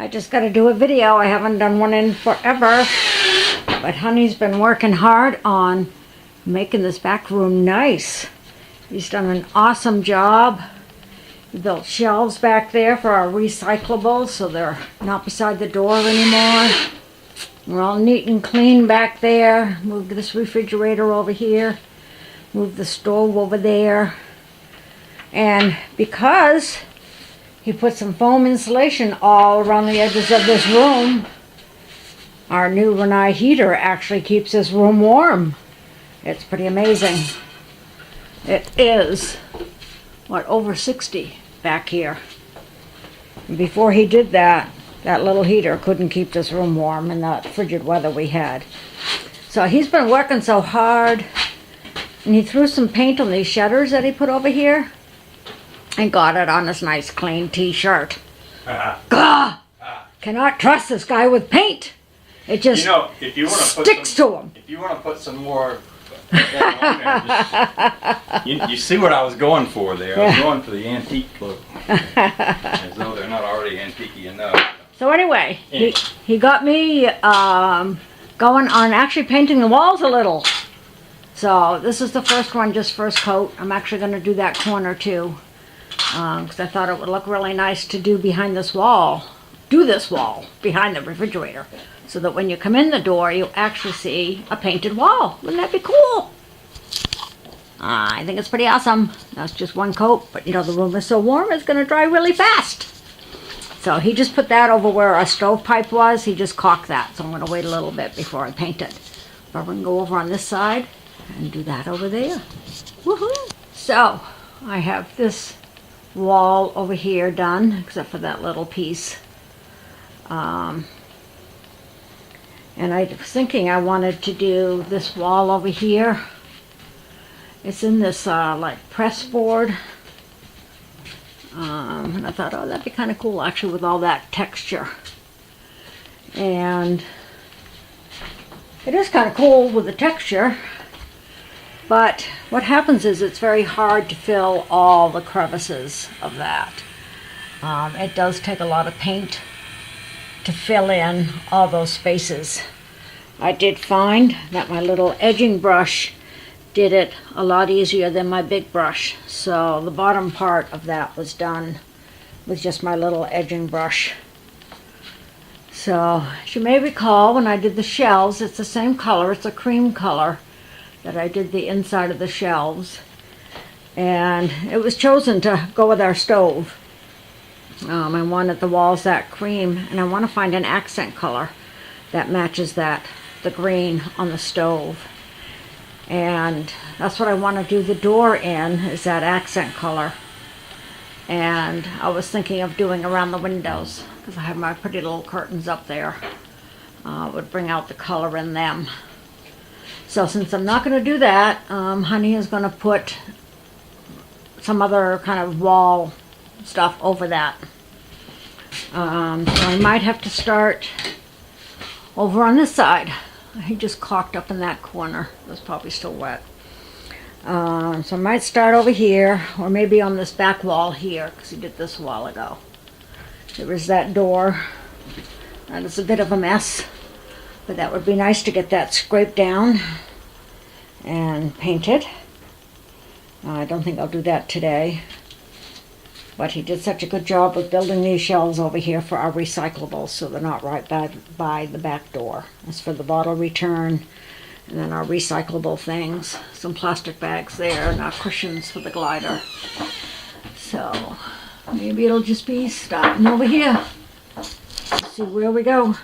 I just got to do a video. I haven't done one in forever. But Honey's been working hard on making this back room nice. He's done an awesome job. He built shelves back there for our recyclables so they're not beside the door anymore. We're all neat and clean back there. Moved this refrigerator over here. Moved the stove over there. And because he put some foam insulation all around the edges of this room, our new Rinnai heater actually keeps this room warm. It's pretty amazing. It is, over 60 back here. And before he did that, that little heater couldn't keep this room warm in that frigid weather we had. So he's been working so hard. And he threw some paint on these shutters that he put over here. And got it on this nice clean t-shirt. Gah! Cannot trust this guy with paint. It just if you want to sticks to him. If you want to put some more on there, you see what I was going for there. I was going for the antique look. As though they're not already antique-y enough. So anyway, he got me going on actually painting the walls a little. So this is the first one, just first coat. I'm actually going to do that corner too. Because I thought it would look really nice to do behind this wall. Do this wall behind the refrigerator. So that when you come in the door, you actually see a painted wall. Wouldn't that be cool? I think it's pretty awesome. That's just one coat. But the room is so warm, it's going to dry really fast. So he just put that over where our stovepipe was. He just caulked that. So I'm going to wait a little bit before I paint it. But we're going to go over on this side and do that over there. Woohoo! So I have this wall over here done, except for that little piece. And I was thinking I wanted to do this wall over here. It's in this like press board. And I thought, that'd be kind of cool actually with all that texture. And it is kind of cool with the texture. But what happens is it's very hard to fill all the crevices of that. It does take a lot of paint to fill in all those spaces. I did find that my little edging brush did it a lot easier than my big brush. So the bottom part of that was done with just my little edging brush. So as you may recall, when I did the shelves, it's the same color, it's a cream color that I did the inside of the shelves. And it was chosen to go with our stove. I wanted the walls that cream, and I want to find an accent color that matches the green on the stove. And that's what I want to do the door in, is that accent color. And I was thinking of doing around the windows, because I have my pretty little curtains up there. Would bring out the color in them. So since I'm not going to do that, Honey is going to put some other kind of wall stuff over that. So I might have to start over on this side. He just caulked up in that corner. It was probably still wet. So I might start over here, or maybe on this back wall here, because he did this a while ago. There is that door. That is a bit of a mess, but that would be nice to get that scraped down and painted. I don't think I'll do that today. But he did such a good job with building these shelves over here for our recyclables, so they're not right by the back door. That's for the bottle return, and then our recyclable things. Some plastic bags there, and our cushions for the glider. So maybe it'll just be starting over here. Let's see where we go.